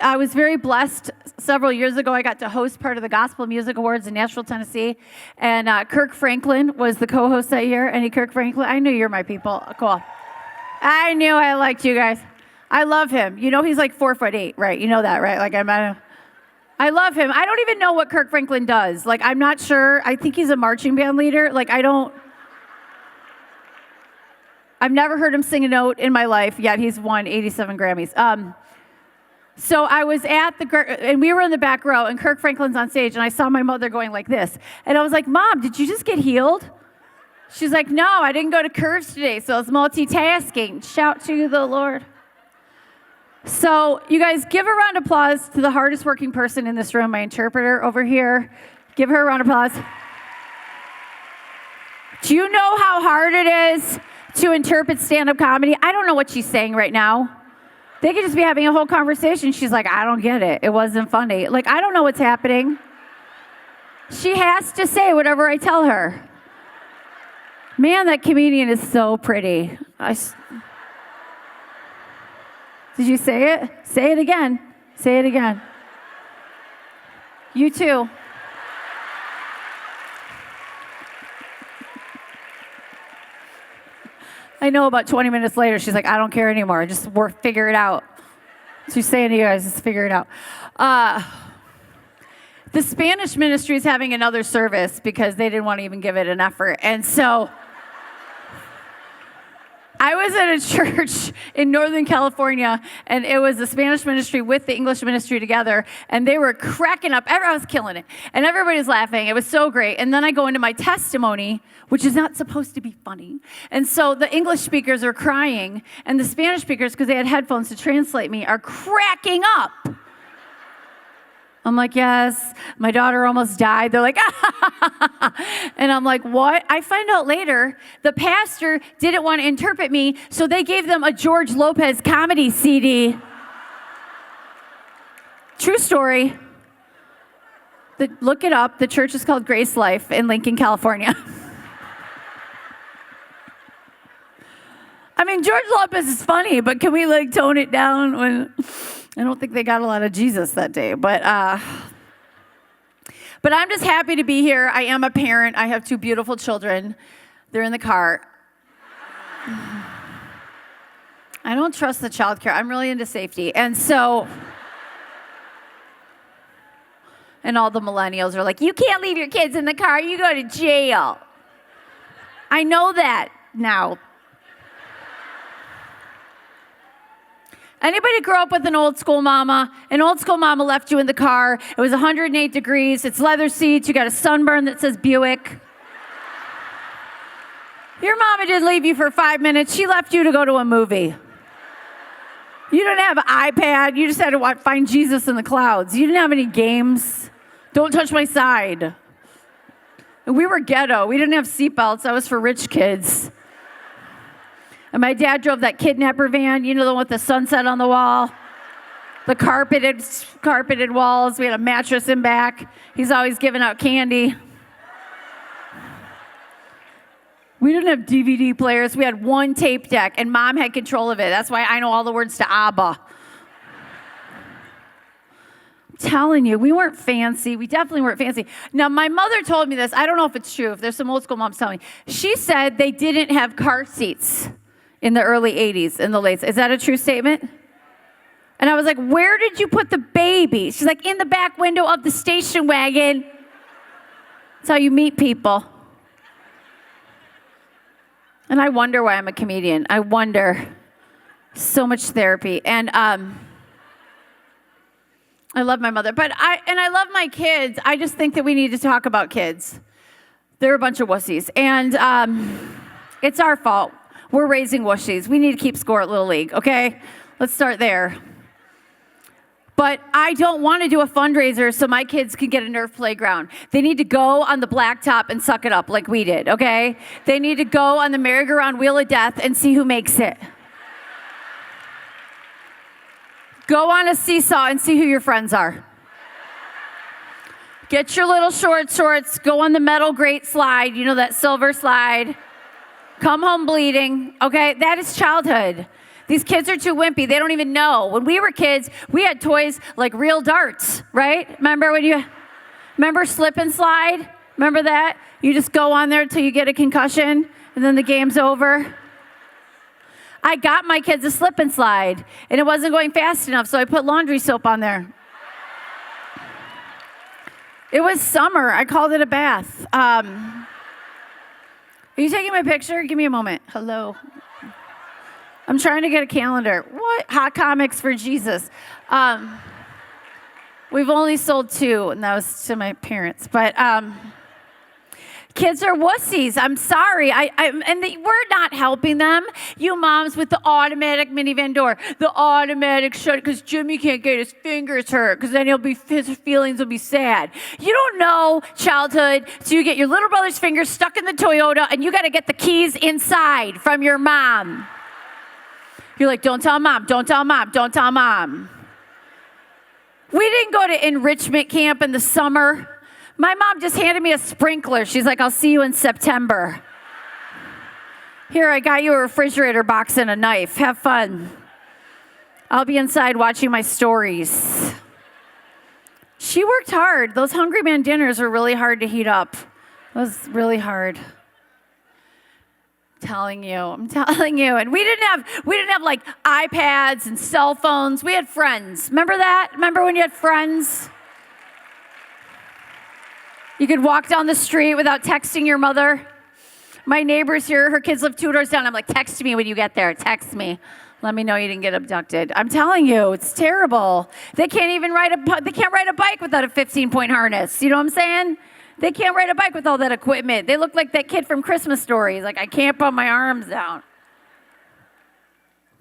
I was very blessed. Several years ago, I got to host part of the Gospel Music Awards in Nashville, Tennessee. And Kirk Franklin was the co-host that year. And Kirk Franklin, I knew you're my people. Cool. I knew I liked you guys. I love him. You know he's like 4'8", right? You know that, right? Like I love him. I don't even know what Kirk Franklin does. Like, I'm not sure. I think he's a marching band leader. Like, I've never heard him sing a note in my life, yet he's won 87 Grammys. So I was and we were in the back row, and Kirk Franklin's on stage, and I saw my mother going like this. And I was like, Mom, did you just get healed? She's like, no, I didn't go to Curves today, so I was multitasking. Shout to the Lord. So you guys, give a round of applause to the hardest working person in this room, my interpreter over here. Give her a round of applause. Do you know how hard it is to interpret stand-up comedy? I don't know what she's saying right now. They could just be having a whole conversation. She's like, I don't get it. It wasn't funny. Like, I don't know what's happening. She has to say whatever I tell her. Man, that comedian is so pretty. Did you say it? Say it again. Say it again. You too. I know about 20 minutes later, she's like, I don't care anymore. Just figure it out. She's saying to you guys, just figure it out. The Spanish ministry is having another service because they didn't want to even give it an effort. And so I was at a church in Northern California, and it was the Spanish ministry with the English ministry together, and they were cracking up. I was killing it, and everybody was laughing. It was so great. And then I go into my testimony, which is not supposed to be funny. And so the English speakers are crying, and the Spanish speakers, because they had headphones to translate me, are cracking up. I'm like, yes, my daughter almost died. They're like, and I'm like, what? I find out later, the pastor didn't want to interpret me, so they gave them a George Lopez comedy CD. True story. Look it up. The church is called Grace Life in Lincoln, California. I mean, George Lopez is funny, but can we tone it down when... I don't think they got a lot of Jesus that day, but I'm just happy to be here. I am a parent. I have 2 beautiful children. They're in the car. I don't trust the child care. I'm really into safety. And so, and all the millennials are like, you can't leave your kids in the car. You go to jail. I know that now. Anybody grow up with an old school mama? An old school mama left you in the car. It was 108 degrees. It's leather seats. You got a sunburn that says Buick. Your mama didn't leave you for 5 minutes. She left you to go to a movie. You didn't have an iPad. You just had to find Jesus in the clouds. You didn't have any games. Don't touch my side. And we were ghetto. We didn't have seatbelts. That was for rich kids. And my dad drove that kidnapper van, you know, the one with the sunset on the wall, the carpeted walls. We had a mattress in back. He's always giving out candy. We didn't have DVD players. We had 1 tape deck, and Mom had control of it. That's why I know all the words to ABBA. I'm telling you, we weren't fancy. We definitely weren't fancy. Now, my mother told me this. I don't know if it's true. If there's some old school moms telling me. She said they didn't have car seats in the early 80s, in the late. Is that a true statement? And I was like, where did you put the baby? She's like, in the back window of the station wagon. That's how you meet people. And I wonder why I'm a comedian. I wonder. So much therapy. And I love my mother. But I love my kids. I just think that we need to talk about kids. They're a bunch of wussies. And it's our fault. We're raising wussies. We need to keep score at Little League, okay? Let's start there. But I don't want to do a fundraiser so my kids can get a Nerf playground. They need to go on the blacktop and suck it up like we did, okay? They need to go on the merry-go-round wheel of death and see who makes it. Go on a seesaw and see who your friends are. Get your little shorts, go on the metal grate slide, you know, that silver slide. Come home bleeding, okay? That is childhood. These kids are too wimpy. They don't even know. When we were kids, we had toys like real darts, right? Remember slip and slide? Remember that? You just go on there till you get a concussion, and then the game's over. I got my kids a slip and slide, and it wasn't going fast enough, so I put laundry soap on there. It was summer. I called it a bath. Are you taking my picture? Give me a moment. Hello. I'm trying to get a calendar. What? Hot comics for Jesus. We've only sold 2, and that was to my parents. But kids are wussies. I'm sorry. We're not helping them. You moms with the automatic minivan door, the automatic shut, because Jimmy can't get his fingers hurt, because then his feelings will be sad. You don't know childhood, so you get your little brother's fingers stuck in the Toyota, and you got to get the keys inside from your mom. You're like, don't tell mom, don't tell mom, don't tell mom. We didn't go to enrichment camp in the summer. My mom just handed me a sprinkler. She's like, I'll see you in September. Here, I got you a refrigerator box and a knife. Have fun. I'll be inside watching my stories. She worked hard. Those Hungry Man dinners were really hard to heat up. It was really hard. I'm telling you. And we didn't have like iPads and cell phones. We had friends. Remember that? Remember when you had friends? You could walk down the street without texting your mother. My neighbor's here. Her kids live 2 doors down. I'm like, text me when you get there. Text me. Let me know you didn't get abducted. I'm telling you, it's terrible. They can't ride a bike without a 15-point harness. You know what I'm saying? They can't ride a bike with all that equipment. They look like that kid from Christmas Story. He's like, I can't put my arms down.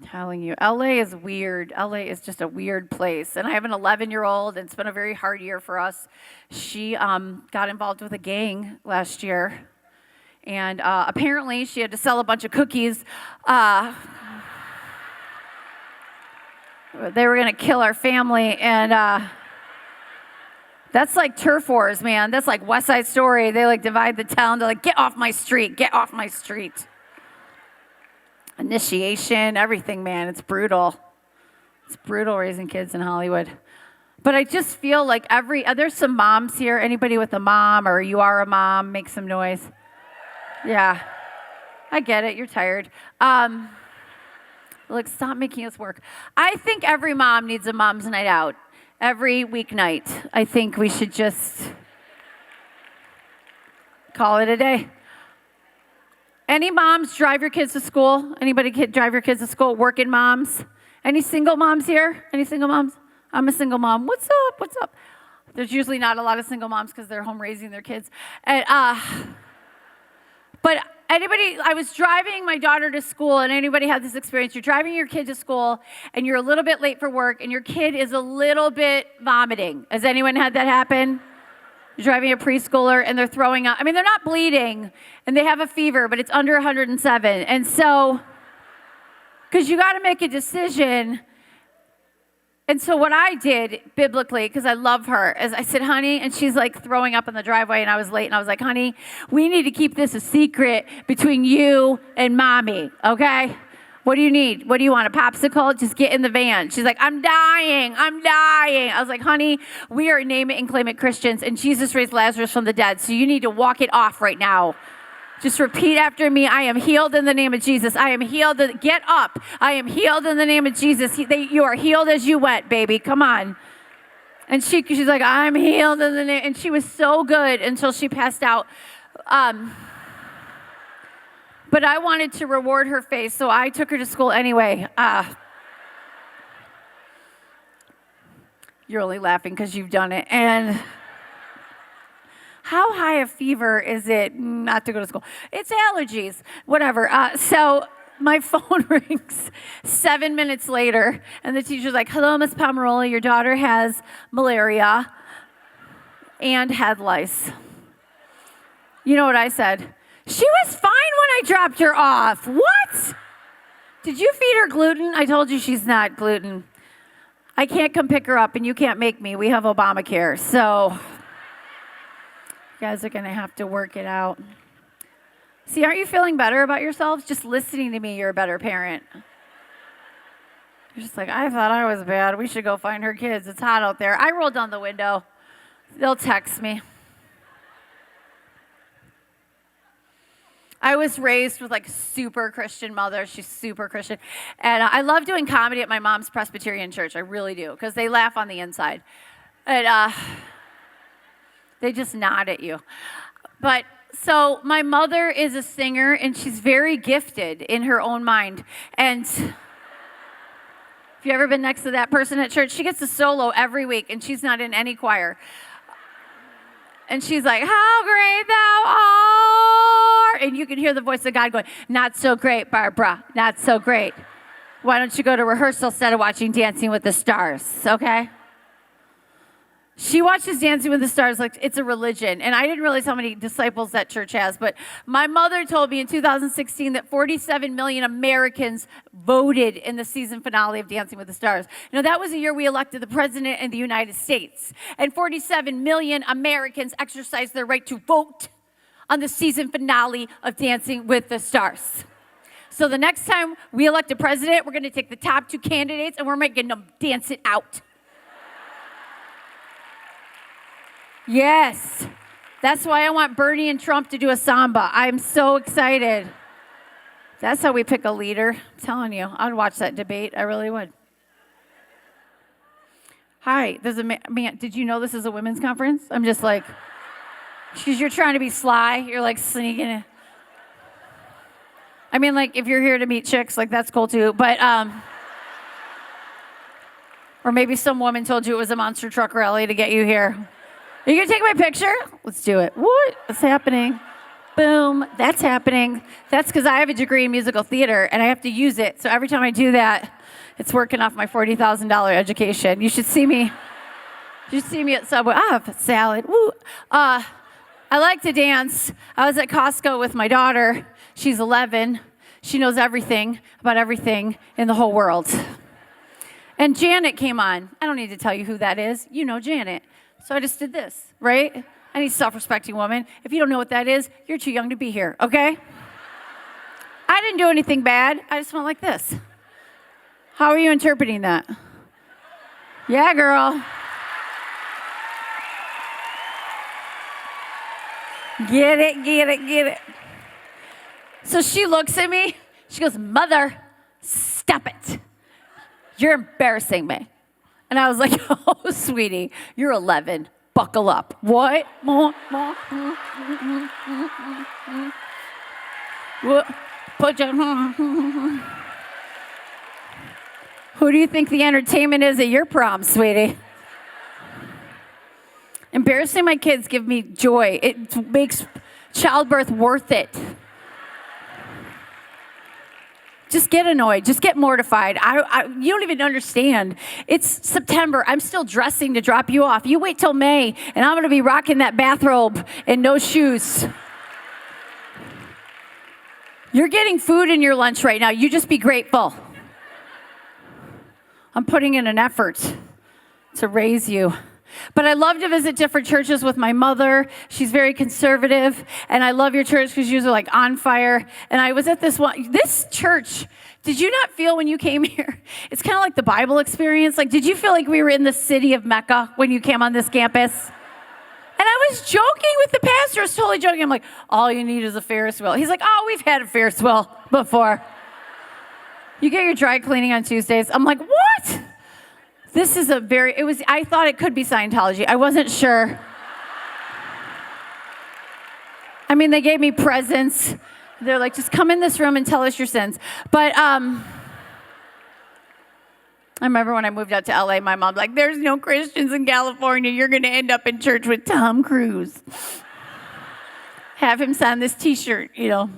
I'm telling you, LA is weird. LA is just a weird place. And I have an 11-year-old, and it's been a very hard year for us. She got involved with a gang last year. And apparently she had to sell a bunch of cookies. They were going to kill our family. And that's like turf wars, man. That's like West Side Story. They like divide the town. They're like, get off my street. Get off my street. Initiation, everything, man. It's brutal. It's brutal raising kids in Hollywood. But I just feel like there's some moms here. Anybody with a mom or you are a mom, make some noise. Yeah. I get it. You're tired. Look, stop making us work. I think every mom needs a mom's night out. Every weeknight. I think we should just call it a day. Any moms drive your kids to school? Anybody drive your kids to school? Working moms? Any single moms here? Any single moms? I'm a single mom. What's up? What's up? There's usually not a lot of single moms because they're home raising their kids. And, but I was driving my daughter to school, and anybody had this experience? You're driving your kid to school, and you're a little bit late for work, and your kid is a little bit vomiting. Has anyone had that happen? You're driving a preschooler, and they're throwing up. I mean, they're not bleeding, and they have a fever, but it's under 107. And so, because you got to make a decision. And so what I did biblically, because I love her, is I said, honey, and she's like throwing up in the driveway, and I was late, and I was like, honey, we need to keep this a secret between you and mommy, okay? What do you need? What do you want, a popsicle? Just get in the van. She's like, I'm dying. I was like, honey, we are name it and claim it Christians, and Jesus raised Lazarus from the dead, so you need to walk it off right now. Just repeat after me. I am healed in the name of Jesus. I am healed. Get up. I am healed in the name of Jesus. You are healed as you went, baby. Come on. And she's like, I'm healed in the name. And she was so good until she passed out. But I wanted to reward her faith, so I took her to school anyway. You're only laughing because you've done it. And how high a fever is it not to go to school? It's allergies, whatever. So my phone rings 7 minutes later, and the teacher's like, hello, Miss Pomarolli, your daughter has malaria and head lice. You know what I said? She was fine when I dropped her off. What? Did you feed her gluten? I told you she's not gluten. I can't come pick her up, and you can't make me. We have Obamacare, so you guys are going to have to work it out. See, aren't you feeling better about yourselves? Just listening to me, you're a better parent. You're just like, I thought I was bad. We should go find her kids. It's hot out there. I rolled down the window. They'll text me. I was raised with like super Christian mother. She's super Christian. And I love doing comedy at my mom's Presbyterian church. I really do, because they laugh on the inside. And they just nod at you. But so my mother is a singer, and she's very gifted in her own mind. And if you've ever been next to that person at church, she gets a solo every week, and she's not in any choir. And she's like, how great thou art. And you can hear the voice of God going, not so great, Barbara, not so great. Why don't you go to rehearsal instead of watching Dancing with the Stars, okay? She watches Dancing with the Stars like it's a religion. And I didn't realize how many disciples that church has. But my mother told me in 2016 that 47 million Americans voted in the season finale of Dancing with the Stars. Now, that was the year we elected the president in the United States. And 47 million Americans exercised their right to vote on the season finale of Dancing with the Stars. So the next time we elect a president, we're going to take the top 2 candidates and we're making them dance it out. Yes, that's why I want Bernie and Trump to do a samba. I'm so excited. That's how we pick a leader. I'm telling you, I'd watch that debate. I really would. Hi, there's a man. Did you know this is a women's conference? I'm just like, because you're trying to be sly. You're like sneaking in. I mean, like, if you're here to meet chicks, like, that's cool too. But, or maybe some woman told you it was a monster truck rally to get you here. Are you going to take my picture? Let's do it. What's happening? Boom. That's happening. That's because I have a degree in musical theater, and I have to use it. So every time I do that, it's working off my $40,000 education. You should see me. You should see me at Subway. I have salad. Woo. I like to dance. I was at Costco with my daughter. She's 11. She knows everything about everything in the whole world. And Janet came on. I don't need to tell you who that is. You know Janet. So I just did this, right? Any self-respecting woman. If you don't know what that is, you're too young to be here, okay? I didn't do anything bad. I just went like this. How are you interpreting that? Yeah, girl. Get it, get it, get it. So she looks at me. She goes, Mother, stop it. You're embarrassing me. And I was like, oh, sweetie, you're 11. Buckle up. What? What? Put your... Who do you think the entertainment is at your prom, sweetie? Embarrassing my kids give me joy. It makes childbirth worth it. Just get annoyed. Just get mortified. You don't even understand. It's September. I'm still dressing to drop you off. You wait till May, and I'm going to be rocking that bathrobe and no shoes. You're getting food in your lunch right now. You just be grateful. I'm putting in an effort to raise you. But I love to visit different churches with my mother. She's very conservative. And I love your church because you guys are like on fire. And I was at this church. Did you not feel when you came here? It's kind of like the Bible experience. Like, did you feel like we were in the city of Mecca when you came on this campus? And I was joking with the pastor. I was totally joking. I'm like, all you need is a Ferris wheel. He's like, oh, we've had a Ferris wheel before. You get your dry cleaning on Tuesdays. I'm like, what? This is I thought it could be Scientology. I wasn't sure. I mean, they gave me presents. They're like, just come in this room and tell us your sins. But I remember when I moved out to LA, my mom's like, there's no Christians in California. You're going to end up in church with Tom Cruise. Have him sign this t-shirt, you know.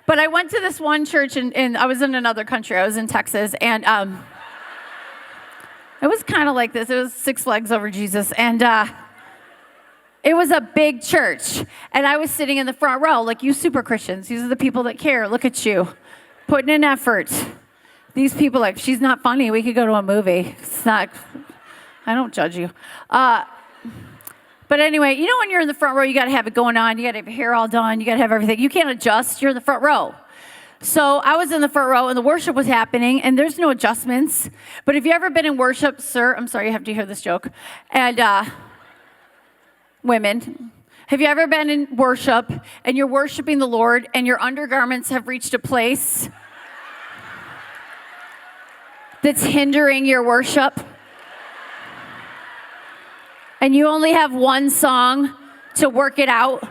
But I went to this one church, and I was in another country. I was in Texas, and it was kind of like this. It was 6 legs over Jesus, and it was a big church. And I was sitting in the front row, like, you super Christians. These are the people that care. Look at you, putting in effort. These people, like, she's not funny. We could go to a movie. It's not, I don't judge you. But anyway, you know when you're in the front row, you got to have it going on. You got to have your hair all done. You got to have everything. You can't adjust. You're in the front row. So I was in the front row, and the worship was happening, and there's no adjustments. But have you ever been in worship, sir? I'm sorry, you have to hear this joke. And women, have you ever been in worship, and you're worshiping the Lord, and your undergarments have reached a place that's hindering your worship? And you only have one song to work it out?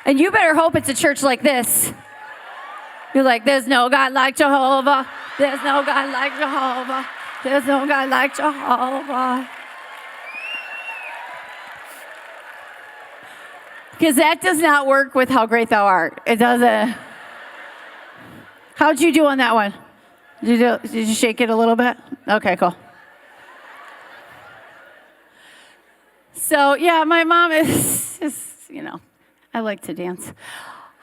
And you better hope it's a church like this. You're like, there's no God like Jehovah. There's no God like Jehovah. There's no God like Jehovah. Because that does not work with how great thou art. It doesn't. How'd you do on that one? Did you shake it a little bit? Okay, cool. So, yeah, my mom is I like to dance.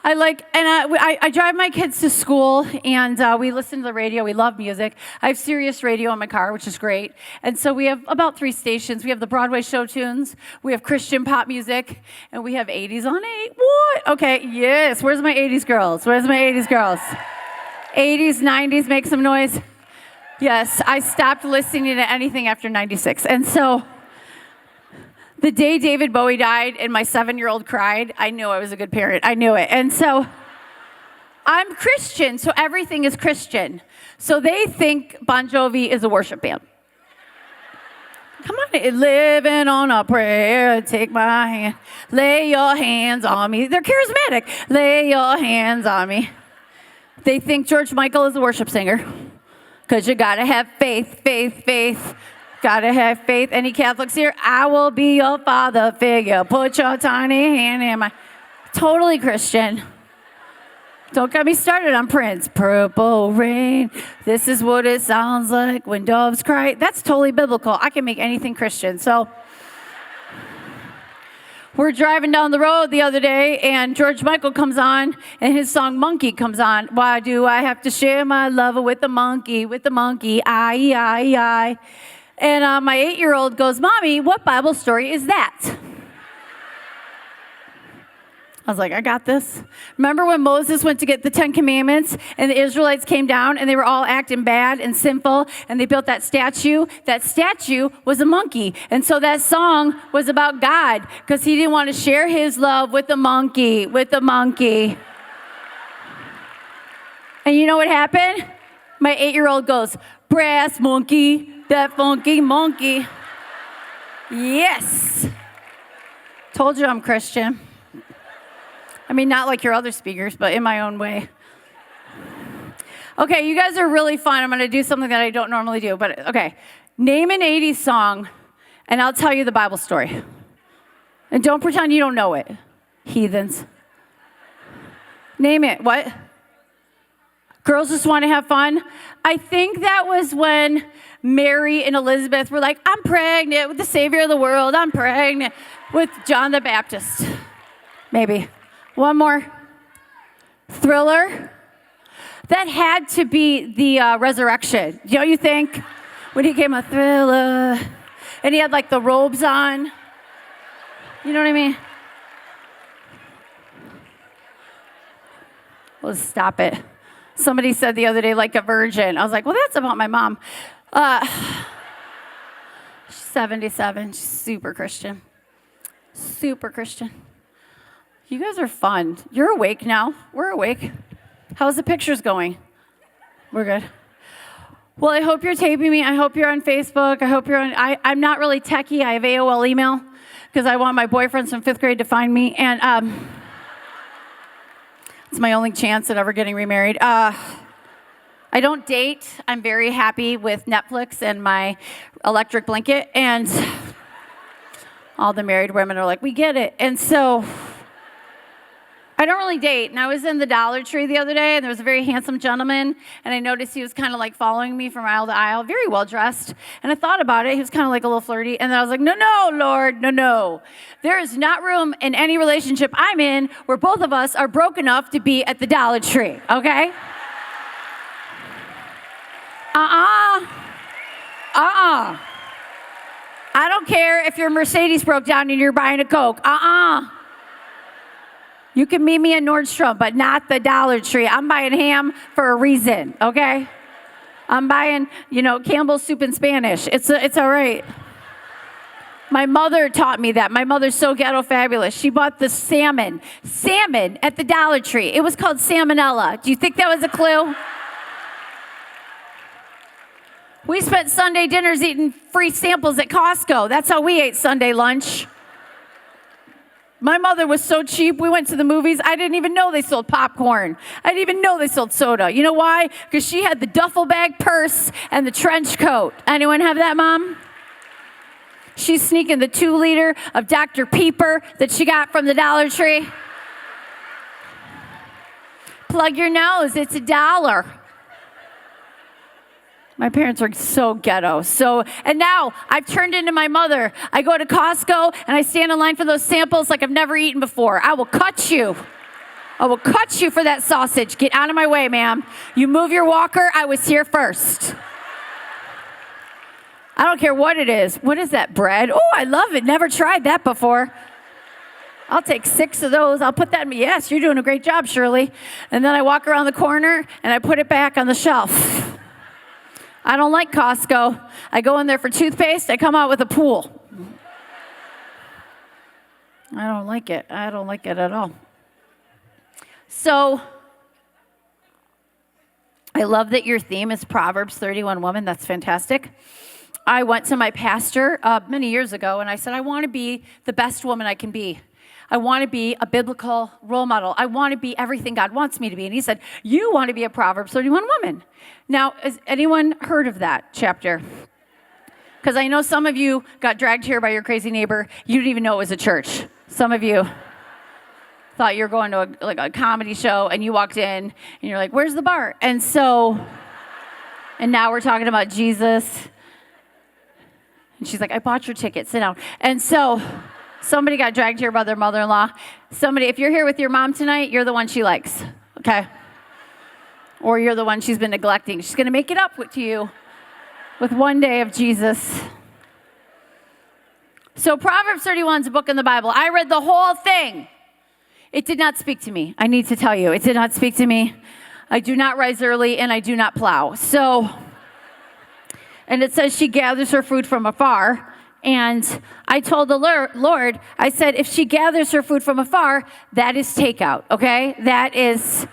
I drive my kids to school, and we listen to the radio. We love music. I have Sirius radio in my car, which is great. And so we have about 3 stations. We have the Broadway show tunes. We have Christian pop music, and we have 80s on 8. What? Okay, yes. Where's my 80s girls? 80s, 90s, make some noise. Yes, I stopped listening to anything after 96. And so the day David Bowie died and my 7-year-old cried, I knew I was a good parent. I knew it. And so I'm Christian, so everything is Christian. So they think Bon Jovi is a worship band. Come on, living on a prayer, take my hand, lay your hands on me. They're charismatic. Lay your hands on me. They think George Michael is a worship singer because you got to have faith, faith, faith. Gotta have faith. Any Catholics here? I will be your father figure. Put your tiny hand in my... Totally Christian. Don't get me started on Prince. Purple rain. This is what it sounds like when doves cry. That's totally biblical. I can make anything Christian. So we're driving down the road the other day, and George Michael comes on, and his song Monkey comes on. Why do I have to share my love with the monkey? With the monkey. I. And my 8-year-old goes, Mommy, what Bible story is that? I was like, I got this. Remember when Moses went to get the 10 Commandments and the Israelites came down and they were all acting bad and sinful and they built that statue? That statue was a monkey. And so that song was about God because he didn't want to share his love with the monkey, And you know what happened? My 8-year-old goes, brass monkey. That funky monkey. Yes. Told you I'm Christian. I mean, not like your other speakers, but in my own way. Okay, you guys are really fun. I'm going to do something that I don't normally do. But, okay, name an 80s song, and I'll tell you the Bible story. And don't pretend you don't know it, heathens. Name it. What? Girls just want to have fun? I think that was when Mary and Elizabeth were like, I'm pregnant with the Savior of the world. I'm pregnant with John the Baptist. Maybe. One more. Thriller. That had to be the resurrection. Don't you think? When he came a Thriller. And he had like the robes on. You know what I mean? Well, stop it. Somebody said the other day, like a virgin. I was like, well, that's about my mom. She's 77. She's super Christian. Super Christian. You guys are fun. You're awake now. We're awake. How's the pictures going? We're good. Well, I hope you're taping me. I hope you're on Facebook. I hope you're on... I'm not really techie. I have AOL email because I want my boyfriends from 5th grade to find me. And it's my only chance at ever getting remarried. I don't date. I'm very happy with Netflix and my electric blanket. And all the married women are like, we get it. And so I don't really date. And I was in the Dollar Tree the other day, and there was a very handsome gentleman, and I noticed he was kind of like following me from aisle to aisle, very well dressed. And I thought about it. He was kind of like a little flirty. And then I was like, no, Lord, no. There is not room in any relationship I'm in where both of us are broke enough to be at the Dollar Tree, okay? I don't care if your Mercedes broke down and you're buying a Coke. You can meet me at Nordstrom, but not the Dollar Tree. I'm buying ham for a reason, okay? I'm buying, Campbell's soup in Spanish. It's all right. My mother taught me that. My mother's so ghetto fabulous. She bought the salmon at the Dollar Tree. It was called salmonella. Do you think that was a clue? We spent Sunday dinners eating free samples at Costco. That's how we ate Sunday lunch. My mother was so cheap. We went to the movies. I didn't even know they sold popcorn. I didn't even know they sold soda. You know why? Because she had the duffel bag purse and the trench coat. Anyone have that, Mom? She's sneaking the 2-liter of Dr. Pepper that she got from the Dollar Tree. Plug your nose. It's $1. My parents are so ghetto. And now I've turned into my mother. I go to Costco and I stand in line for those samples like I've never eaten before. I will cut you. I will cut you for that sausage. Get out of my way, ma'am. You move your walker. I was here first. I don't care what it is. What is that, bread? Oh, I love it. Never tried that before. I'll take 6 of those. I'll put that in. Yes, you're doing a great job, Shirley. And then I walk around the corner and I put it back on the shelf. I don't like Costco. I go in there for toothpaste. I come out with a pool. I don't like it. I don't like it at all. So I love that your theme is Proverbs 31 woman. That's fantastic. I went to my pastor many years ago, and I said, I want to be the best woman I can be. I want to be a biblical role model. I want to be everything God wants me to be. And he said, you want to be a Proverbs 31 woman. Now, has anyone heard of that chapter? Because I know some of you got dragged here by your crazy neighbor. You didn't even know it was a church. Some of you thought you were going to a comedy show, and you walked in, and you're like, where's the bar? And now we're talking about Jesus. And she's like, I bought your ticket. Sit down. And so somebody got dragged here by their mother-in-law. If you're here with your mom tonight, you're the one she likes, okay? Or you're the one she's been neglecting. She's going to make it up to you with one day of Jesus. So Proverbs 31 is a book in the Bible. I read the whole thing. It did not speak to me. I need to tell you, it did not speak to me. I do not rise early, and I do not plow. And it says she gathers her food from afar. And I told the Lord, I said, if she gathers her food from afar, that is takeout, okay? That is,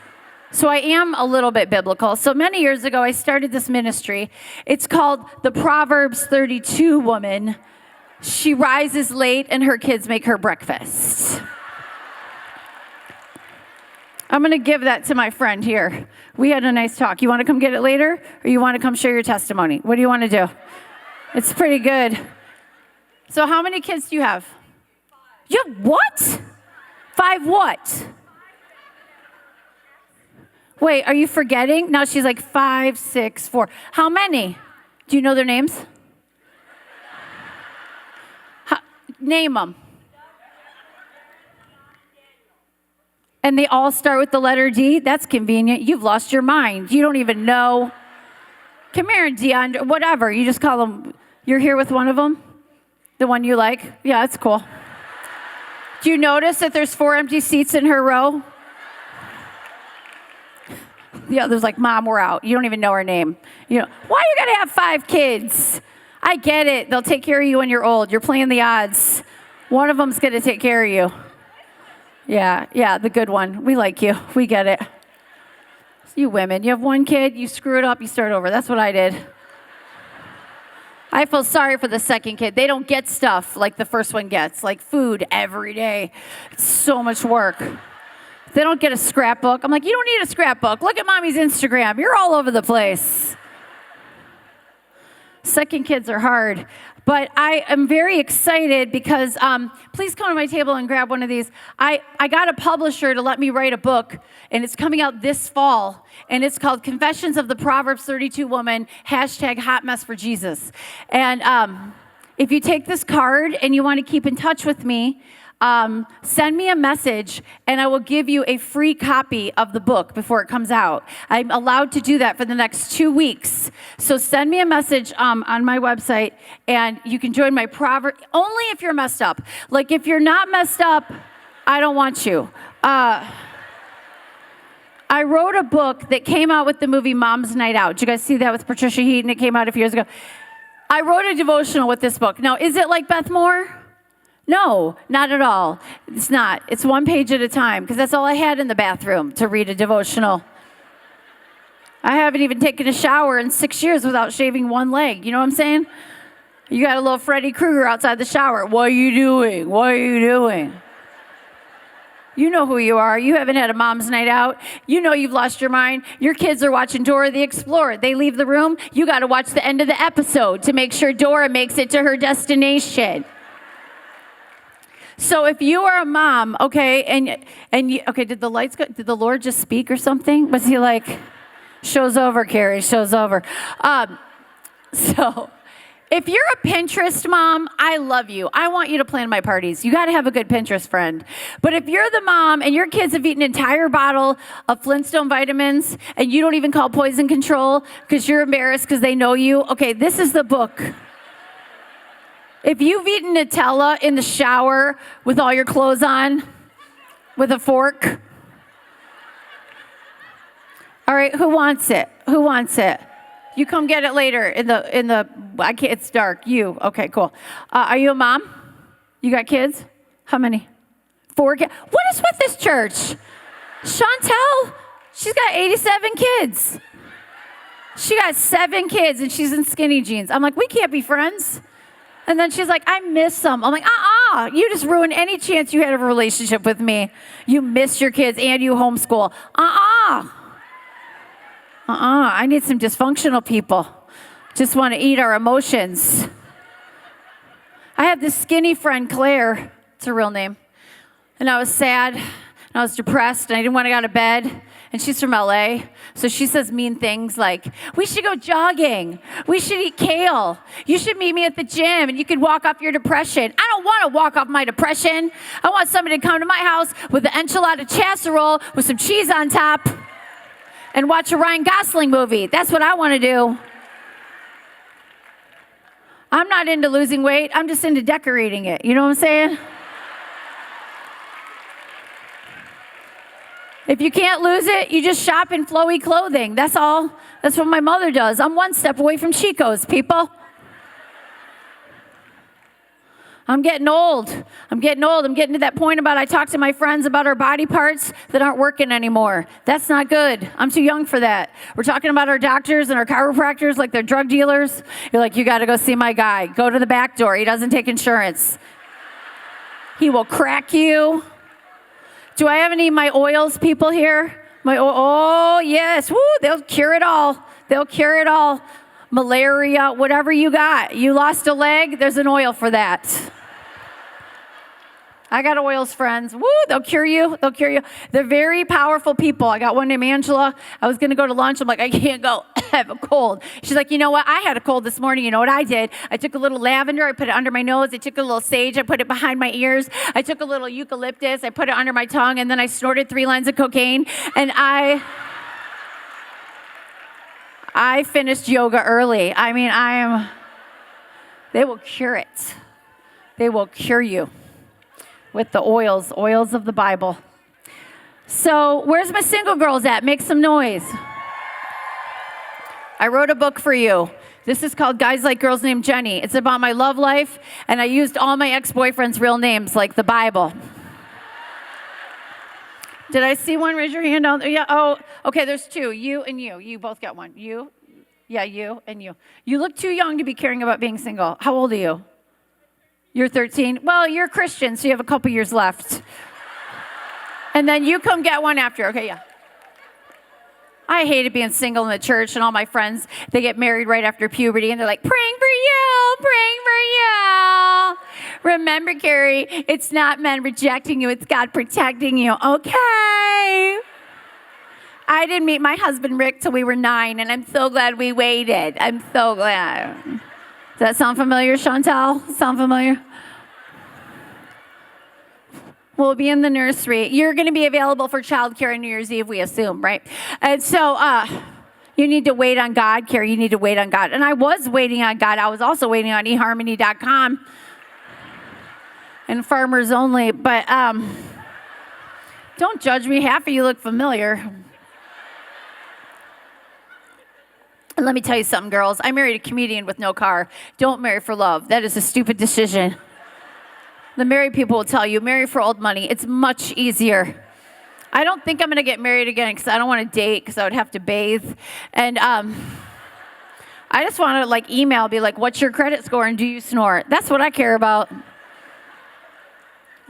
so I am a little bit biblical. So many years ago, I started this ministry. It's called the Proverbs 32 woman. She rises late and her kids make her breakfast. I'm going to give that to my friend here. We had a nice talk. You want to come get it later? Or you want to come share your testimony? What do you want to do? It's pretty good. So how many kids do you have? 5. You have what? 5 what? Wait, are you forgetting? Now she's like 5, 6, 4. How many? Do you know their names? Name them. And they all start with the letter D? That's convenient. You've lost your mind. You don't even know. Come here, Dion, whatever. You just call them. You're here with one of them? The one you like? Yeah, that's cool. Do you notice that there's 4 empty seats in her row? The other's like, Mom, we're out. You don't even know her name. Why are you going to have 5 kids? I get it. They'll take care of you when you're old. You're playing the odds. One of them's going to take care of you. Yeah, the good one. We like you. We get it. You women, you have 1 kid, you screw it up, you start over. That's what I did. I feel sorry for the second kid. They don't get stuff like the first one gets, like food every day. It's so much work. They don't get a scrapbook. I'm like, you don't need a scrapbook. Look at Mommy's Instagram. You're all over the place. Second kids are hard. But I am very excited because, please come to my table and grab one of these. I got a publisher to let me write a book, and it's coming out this fall. And it's called Confessions of the Proverbs 32 Woman, #Hot Mess for Jesus. And if you take this card and you want to keep in touch with me, send me a message, and I will give you a free copy of the book before it comes out. I'm allowed to do that for the next 2 weeks. So send me a message on my website, and you can join my Proverb, only if you're messed up. Like, if you're not messed up, I don't want you. I wrote a book that came out with the movie Mom's Night Out. Did you guys see that with Patricia Heaton? It came out a few years ago. I wrote a devotional with this book. Now, is it like Beth Moore? No, not at all. It's not. It's one page at a time, because that's all I had in the bathroom to read a devotional. I haven't even taken a shower in 6 years without shaving one leg. You know what I'm saying? You got a little Freddy Krueger outside the shower. What are you doing? What are you doing? You know who you are. You haven't had a mom's night out. You know you've lost your mind. Your kids are watching Dora the Explorer. They leave the room. You got to watch the end of the episode to make sure Dora makes it to her destination. So if you are a mom, okay, did the lights go? Did the Lord just speak or something? Was he like, show's over, Kerri, show's over. So if you're a Pinterest mom, I love you. I want you to plan my parties. You got to have a good Pinterest friend. But if you're the mom and your kids have eaten an entire bottle of Flintstone vitamins and you don't even call poison control because you're embarrassed because they know you, okay, this is the book. If you've eaten Nutella in the shower with all your clothes on, with a fork, all right, who wants it? Who wants it? You come get it later in the. I can't. It's dark. You okay? Cool. Are you a mom? You got kids? How many? 4 kids. What is with this church? Chantel, she's got 87 kids. She got 7 kids and she's in skinny jeans. I'm like, we can't be friends. And then she's like, I miss them. I'm like, you just ruined any chance you had of a relationship with me. You miss your kids and you homeschool. I need some dysfunctional people. Just want to eat our emotions. I have this skinny friend, Claire. It's her real name. And I was sad, and I was depressed, and I didn't want to get out of bed. And she's from LA, so she says mean things like, we should go jogging. We should eat kale. You should meet me at the gym, and you could walk off your depression. I don't want to walk off my depression. I want somebody to come to my house with an enchilada casserole with some cheese on top and watch a Ryan Gosling movie. That's what I want to do. I'm not into losing weight. I'm just into decorating it. You know what I'm saying? If you can't lose it, you just shop in flowy clothing. That's all. That's what my mother does. I'm one step away from Chico's, people. I'm getting old. I'm getting to that point about I talk to my friends about our body parts that aren't working anymore. That's not good. I'm too young for that. We're talking about our doctors and our chiropractors like they're drug dealers. You're like, you got to go see my guy. Go to the back door. He doesn't take insurance. He will crack you. Do I have any of my oils people here? Oh, yes. Woo, they'll cure it all. They'll cure it all. Malaria, whatever you got. You lost a leg, there's an oil for that. I got oils friends. Woo, they'll cure you. They'll cure you. They're very powerful people. I got one named Angela. I was going to go to lunch. I'm like, I can't go. I have a cold. She's like, you know what? I had a cold this morning. You know what I did? I took a little lavender. I put it under my nose. I took a little sage. I put it behind my ears. I took a little eucalyptus. I put it under my tongue. And then I snorted 3 lines of cocaine. And I finished yoga early. I mean, they will cure it. They will cure you with the oils of the Bible. So where's my single girls at? Make some noise. I wrote a book for you. This is called Guys Like Girls Named Jenny. It's about my love life, and I used all my ex-boyfriends' real names, like the Bible. Did I see one? Raise your hand down there. Yeah, oh, okay, there's 2. You and you. You both got one. You? Yeah, you and you. You look too young to be caring about being single. How old are you? You're 13. Well, you're Christian, so you have a couple years left. And then you come get one after. Okay, yeah. I hated being single in the church, and all my friends, they get married right after puberty, and they're like, praying for you, praying for you. Remember, Kerri, it's not men rejecting you, it's God protecting you. Okay. I didn't meet my husband, Rick, till we were 9, and I'm so glad we waited. I'm so glad. Does that sound familiar, Chantel? Sound familiar? We'll be in the nursery. You're going to be available for childcare on New Year's Eve, we assume, right? And so you need to wait on God, Kerri. You need to wait on God. And I was waiting on God. I was also waiting on eharmony.com and Farmers Only. But Don't judge me. Half of you look familiar. And let me tell you something, girls. I married a comedian with no car. Don't marry for love. That is a stupid decision. The married people will tell you, marry for old money. It's much easier. I don't think I'm going to get married again because I don't want to date because I would have to bathe. And I just want to email, be like, what's your credit score and do you snore? That's what I care about.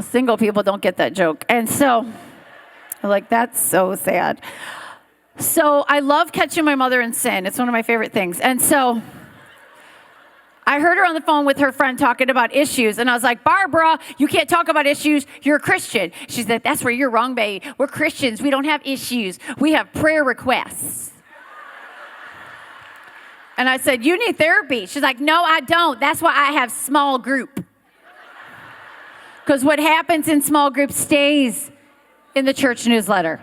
Single people don't get that joke. And so, that's so sad. So I love catching my mother in sin. It's one of my favorite things. And so I heard her on the phone with her friend talking about issues. And I was like, Barbara, you can't talk about issues. You're a Christian. She said, that's where you're wrong, babe. We're Christians. We don't have issues. We have prayer requests. And I said, you need therapy. She's like, no, I don't. That's why I have small group. Because what happens in small group stays in the church newsletter.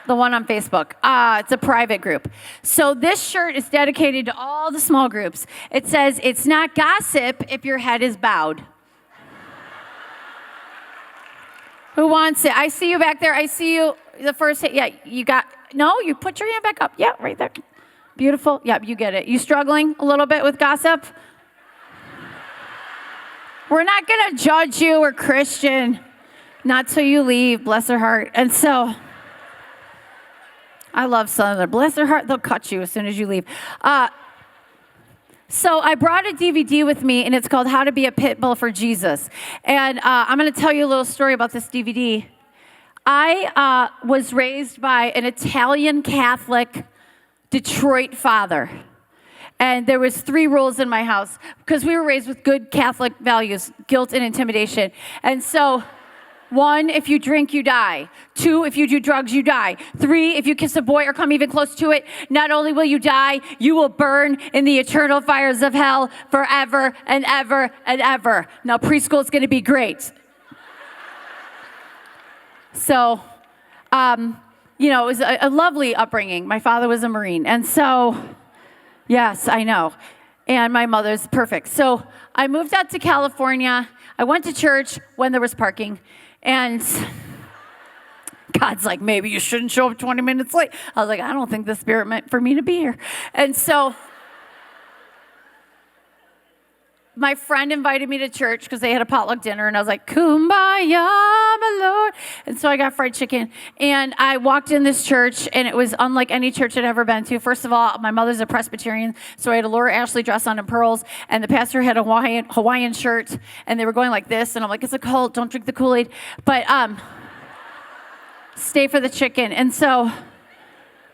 The one on Facebook. It's a private group. So this shirt is dedicated to all the small groups. It says, it's not gossip if your head is bowed. Who wants it? I see you back there. I see you. The first hit. Yeah, you got, no, you put your hand back up. Yeah, right there. Beautiful. Yep, you get it. You struggling a little bit with gossip? We're not going to judge you. We're Christian. Not till you leave. Bless her heart. And so, I love Southern. Bless her heart. They'll cut you as soon as you leave. So I brought a DVD with me, and it's called How to Be a Pit Bull for Jesus. And I'm going to tell you a little story about this DVD. I was raised by an Italian Catholic Detroit father. And there was 3 rules in my house because we were raised with good Catholic values, guilt and intimidation. And so, 1, if you drink, you die. 2, if you do drugs, you die. 3, if you kiss a boy or come even close to it, not only will you die, you will burn in the eternal fires of hell forever and ever and ever. Now, preschool is going to be great. So, it was a lovely upbringing. My father was a Marine. And so, yes, I know. And my mother's perfect. So I moved out to California. I went to church when there was parking. And God's like, maybe you shouldn't show up 20 minutes late. I was like, I don't think the Spirit meant for me to be here. And so my friend invited me to church because they had a potluck dinner, and I was like, kumbaya, my Lord. And so I got fried chicken, and I walked in this church, and it was unlike any church I'd ever been to. First of all, my mother's a Presbyterian, so I had a Laura Ashley dress on and pearls, and the pastor had a Hawaiian shirt, and they were going like this, and I'm like, it's a cult, don't drink the Kool-Aid. But stay for the chicken. And so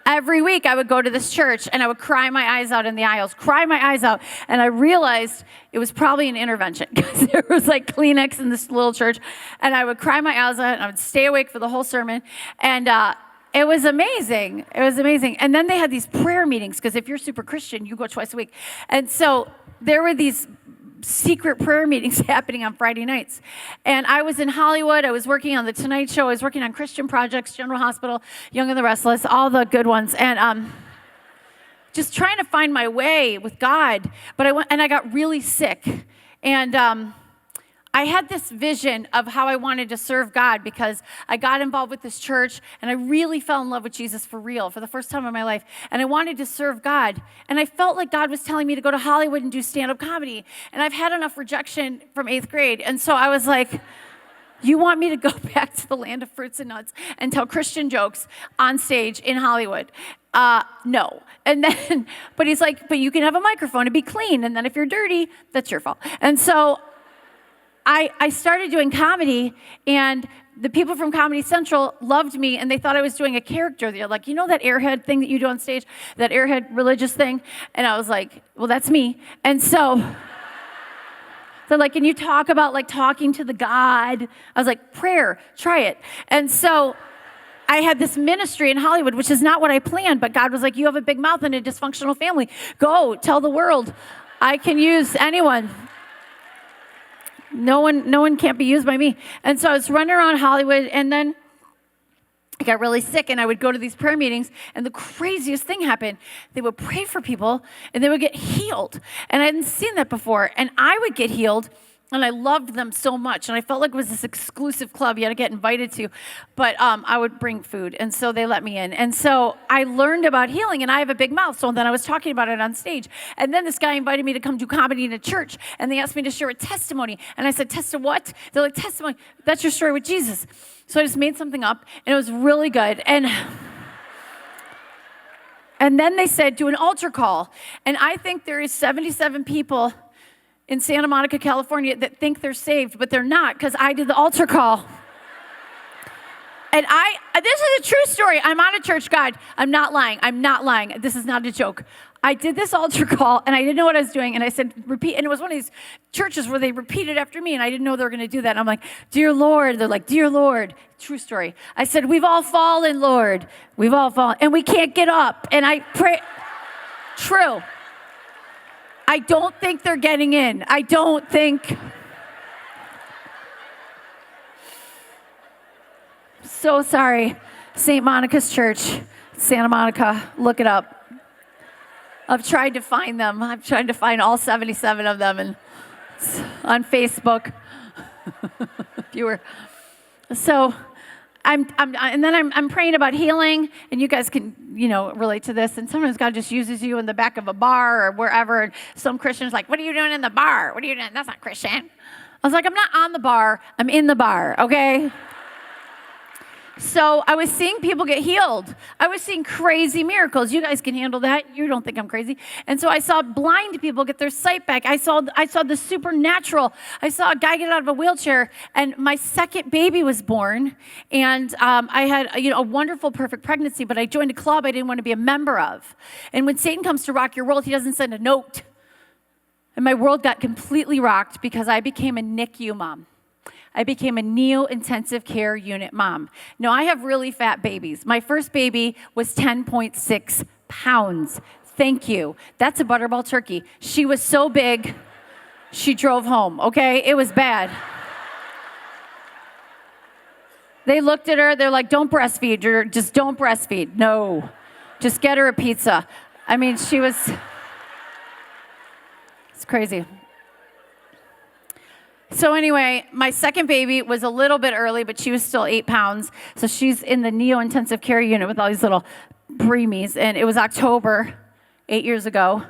every week I would go to this church and I would cry my eyes out in the aisles, and I realized it was probably an intervention because there was Kleenex in this little church, and I would cry my eyes out and I would stay awake for the whole sermon, and it was amazing. It was amazing. And then they had these prayer meetings because if you're super Christian, you go twice a week. And so there were these secret prayer meetings happening on Friday nights. And I was in Hollywood. I was working on The Tonight Show. I was working on Christian projects, General Hospital, Young and the Restless, all the good ones. And just trying to find my way with God. But I got really sick. And I had this vision of how I wanted to serve God because I got involved with this church and I really fell in love with Jesus for real for the first time in my life. And I wanted to serve God. And I felt like God was telling me to go to Hollywood and do stand-up comedy. And I've had enough rejection from 8th grade. And so I was like, you want me to go back to the land of fruits and nuts and tell Christian jokes on stage in Hollywood? No. And then, but he's like, but you can have a microphone and be clean. And then if you're dirty, that's your fault. And so I started doing comedy, and the people from Comedy Central loved me, and they thought I was doing a character. They're like, you know that airhead thing that you do on stage, that airhead religious thing? And I was like, well, that's me. And so they're like, can you talk about talking to the God? I was like, prayer, try it. And so I had this ministry in Hollywood, which is not what I planned, but God was like, you have a big mouth and a dysfunctional family. Go, tell the world. I can use anyone. No one can't be used by me. And so I was running around Hollywood, and then I got really sick, and I would go to these prayer meetings, and the craziest thing happened. They would pray for people, and they would get healed. And I hadn't seen that before. And I would get healed, And I loved them so much. And I felt like it was this exclusive club you had to get invited to. But I would bring food. And so they let me in. And so I learned about healing. And I have a big mouth. So then I was talking about it on stage. And then this guy invited me to come do comedy in a church. And they asked me to share a testimony. And I said, what? They're like, testimony. That's your story with Jesus. So I just made something up. And it was really good. And then they said, do an altar call. And I think there is 77 people in Santa Monica, California, that think they're saved, but they're not, because I did the altar call. And this is a true story. I'm on a church guide. I'm not lying. This is not a joke. I did this altar call, and I didn't know what I was doing, and I said, repeat, and it was one of these churches where they repeated after me, and I didn't know they were going to do that. And I'm like, dear Lord. They're like, dear Lord. True story. I said, we've all fallen, Lord. We've all fallen, and we can't get up. And I pray. True. I don't think they're getting in. I don't think. So sorry. St. Monica's Church, Santa Monica. Look it up. I've tried to find them. I've tried to find all 77 of them on Facebook. So I'm praying about healing, and you guys can, relate to this. And sometimes God just uses you in the back of a bar or wherever. And some Christians like, what are you doing in the bar? What are you doing? That's not Christian. I was like, I'm not on the bar. I'm in the bar, okay? So I was seeing people get healed. I was seeing crazy miracles. You guys can handle that. You don't think I'm crazy. And so I saw blind people get their sight back. I saw the supernatural. I saw a guy get out of a wheelchair, and my second baby was born. And I had a wonderful, perfect pregnancy, but I joined a club I didn't want to be a member of. And when Satan comes to rock your world, he doesn't send a note. And my world got completely rocked because I became a NICU mom. I became a neo-intensive care unit mom. Now, I have really fat babies. My first baby was 10.6 pounds. Thank you. That's a butterball turkey. She was so big, she drove home, okay? It was bad. They looked at her, they're like, don't breastfeed her, just don't breastfeed. No, just get her a pizza. I mean, it's crazy. So anyway, my second baby was a little bit early, but she was still 8 pounds. So she's in the neo-intensive care unit with all these little preemies. And it was October, 8 years ago.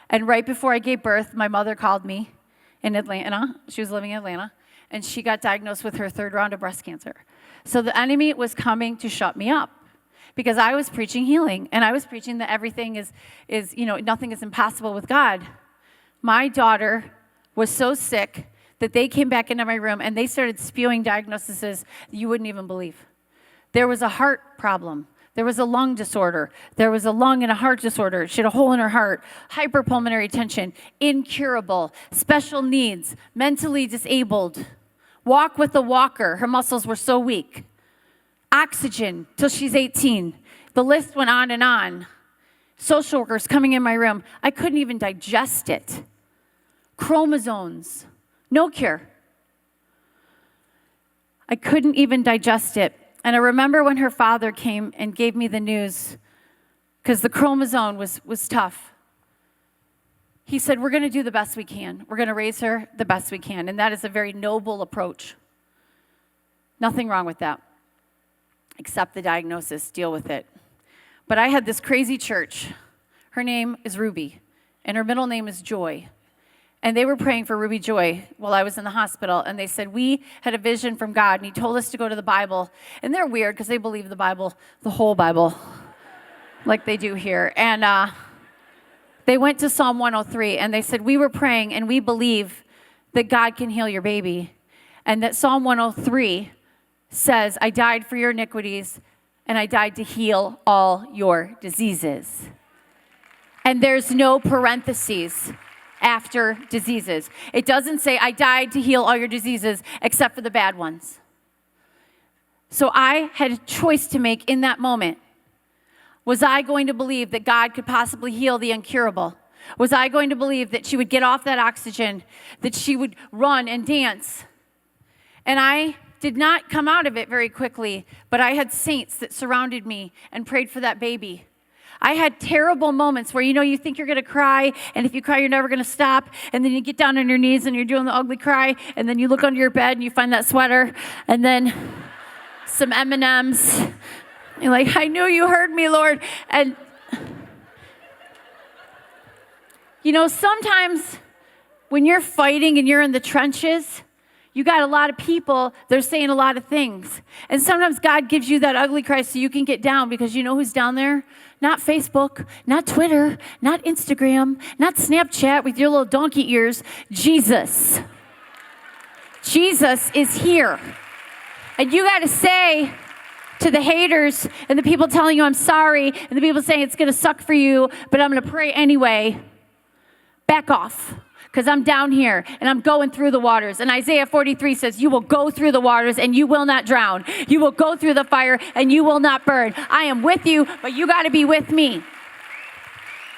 And right before I gave birth, my mother called me in Atlanta. She was living in Atlanta. And she got diagnosed with her third round of breast cancer. So the enemy was coming to shut me up because I was preaching healing. And I was preaching that everything is nothing is impossible with God. My daughter was so sick that they came back into my room and they started spewing diagnoses you wouldn't even believe. There was a heart problem. There was a lung disorder. There was a lung and a heart disorder. She had a hole in her heart, hyperpulmonary tension, incurable, special needs, mentally disabled, walk with a walker. Her muscles were so weak. Oxygen till she's 18. The list went on and on. Social workers coming in my room. I couldn't even digest it. Chromosomes. No cure. I couldn't even digest it. And I remember when her father came and gave me the news, because the chromosome was tough. He said, we're going to do the best we can. We're going to raise her the best we can. And that is a very noble approach. Nothing wrong with that. Accept the diagnosis, deal with it. But I had this crazy church. Her name is Ruby, and her middle name is Joy. And they were praying for Ruby Joy while I was in the hospital. And they said, we had a vision from God, and he told us to go to the Bible. And they're weird because they believe the Bible, the whole Bible, like they do here. And they went to Psalm 103, and they said, we were praying, and we believe that God can heal your baby. And that Psalm 103 says, I died for your iniquities, and I died to heal all your diseases. And there's no parentheses after diseases. It doesn't say, I died to heal all your diseases except for the bad ones. So I had a choice to make in that moment. Was I going to believe that God could possibly heal the incurable? Was I going to believe that she would get off that oxygen, that she would run and dance? And I did not come out of it very quickly, but I had saints that surrounded me and prayed for that baby. I had terrible moments where, you think you're going to cry, and if you cry, you're never going to stop, and then you get down on your knees and you're doing the ugly cry, and then you look under your bed and you find that sweater, and then some M&Ms. You're like, I knew you heard me, Lord. And, sometimes when you're fighting and you're in the trenches, you got a lot of people, they're saying a lot of things. And sometimes God gives you that ugly cry so you can get down, because you know who's down there? Not Facebook, not Twitter, not Instagram, not Snapchat with your little donkey ears. Jesus. Jesus is here. And you got to say to the haters and the people telling you I'm sorry and the people saying it's going to suck for you, but I'm going to pray anyway, back off. Because I'm down here and I'm going through the waters. And Isaiah 43 says, you will go through the waters and you will not drown. You will go through the fire and you will not burn. I am with you, but you got to be with me.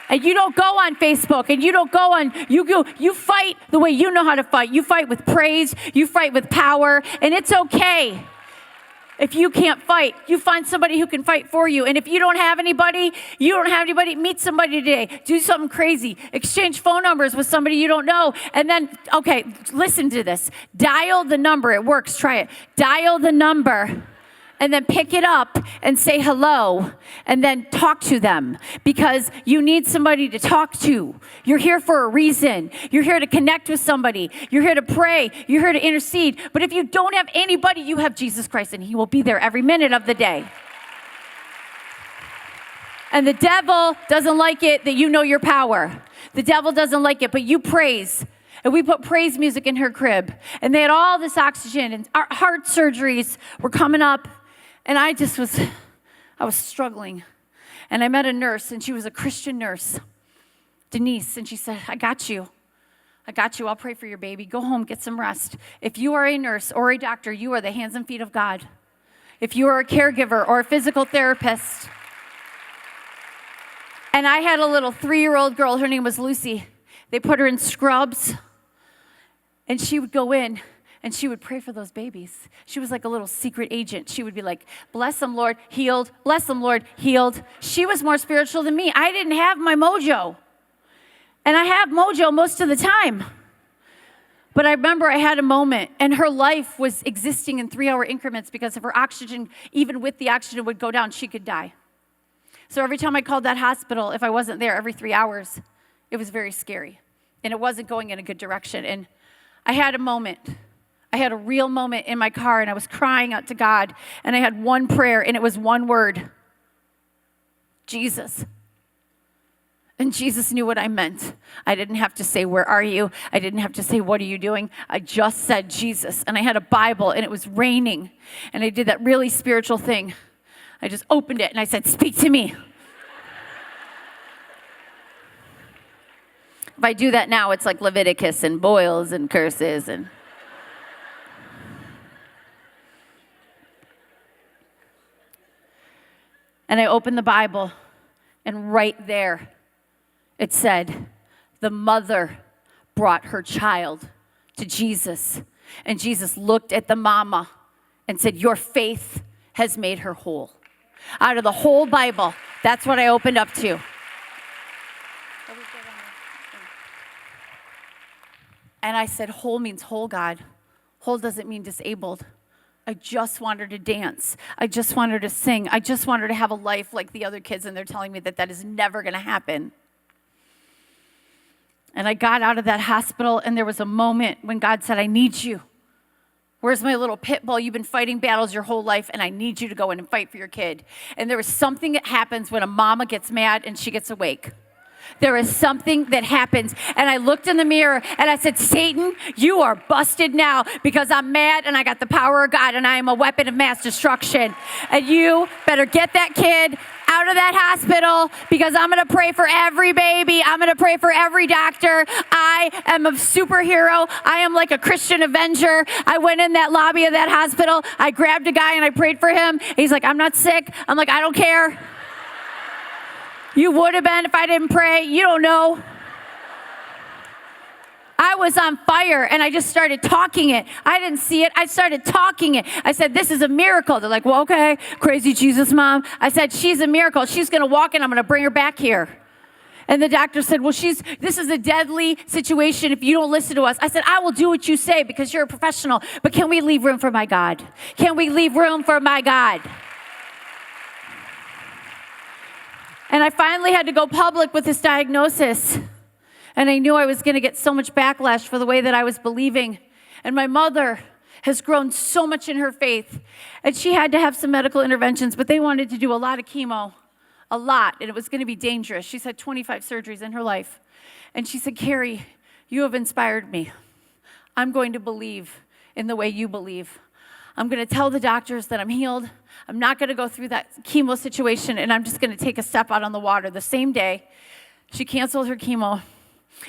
And you don't go on Facebook and you don't go on, you fight the way you know how to fight. You fight with praise, you fight with power, and it's okay. If you can't fight, you find somebody who can fight for you. And if you don't have anybody, meet somebody today. Do something crazy. Exchange phone numbers with somebody you don't know. And then, okay, listen to this. Dial the number. It works. Try it. Dial the number. And then pick it up and say hello and then talk to them, because you need somebody to talk to. You're here for a reason. You're here to connect with somebody. You're here to pray. You're here to intercede. But if you don't have anybody, you have Jesus Christ, and he will be there every minute of the day. And the devil doesn't like it that you know your power. The devil doesn't like it, but you praise. And we put praise music in her crib. And they had all this oxygen, and our heart surgeries were coming up. And I was struggling. And I met a nurse, and she was a Christian nurse, Denise, and she said, I got you. I'll pray for your baby. Go home, get some rest. If you are a nurse or a doctor, you are the hands and feet of God. If you are a caregiver or a physical therapist. And I had a little 3-year-old girl, her name was Lucy. They put her in scrubs, and she would go in, and she would pray for those babies. She was like a little secret agent. She would be like, bless them, Lord, healed. Bless them, Lord, healed. She was more spiritual than me. I didn't have my mojo. And I have mojo most of the time. But I remember I had a moment, and her life was existing in 3-hour increments, because if her oxygen, even with the oxygen, would go down, she could die. So every time I called that hospital, if I wasn't there every 3 hours, it was very scary. And it wasn't going in a good direction. And I had a moment. I had a real moment in my car, and I was crying out to God, and I had one prayer, and it was one word: Jesus. And Jesus knew what I meant. I didn't have to say, where are you? I didn't have to say, what are you doing? I just said Jesus. And I had a Bible, and it was raining, and I did that really spiritual thing. I just opened it, and I said, speak to me. If I do that now, it's like Leviticus and boils and curses and... And I opened the Bible, and right there, it said, the mother brought her child to Jesus. And Jesus looked at the mama and said, your faith has made her whole. Out of the whole Bible, that's what I opened up to. And I said, whole means whole, God. Whole doesn't mean disabled. I just want her to dance. I just want her to sing. I just want her to have a life like the other kids, and they're telling me that is never going to happen. And I got out of that hospital, and there was a moment when God said, I need you. Where's my little pit bull? You've been fighting battles your whole life, and I need you to go in and fight for your kid. And there was something that happens when a mama gets mad and she gets awake. There is something that happens. And I looked in the mirror and I said, Satan, you are busted now, because I'm mad and I got the power of God and I am a weapon of mass destruction. And you better get that kid out of that hospital, because I'm going to pray for every baby. I'm going to pray for every doctor. I am a superhero. I am like a Christian Avenger. I went in that lobby of that hospital. I grabbed a guy and I prayed for him. He's like, I'm not sick. I'm like, I don't care. You would have been if I didn't pray. You don't know. I was on fire, and I just started talking it. I didn't see it. I started talking it. I said, this is a miracle. They're like, well, okay, crazy Jesus mom. I said, she's a miracle. She's going to walk in. I'm going to bring her back here. And the doctor said, well, this is a deadly situation if you don't listen to us. I said, I will do what you say because you're a professional, but can we leave room for my God? Can we leave room for my God? And I finally had to go public with this diagnosis. And I knew I was going to get so much backlash for the way that I was believing. And my mother has grown so much in her faith. And she had to have some medical interventions, but they wanted to do a lot of chemo. A lot, and it was going to be dangerous. She's had 25 surgeries in her life. And she said, Kerri, you have inspired me. I'm going to believe in the way you believe. I'm going to tell the doctors that I'm healed. I'm not going to go through that chemo situation, and I'm just going to take a step out on the water. The same day, she canceled her chemo.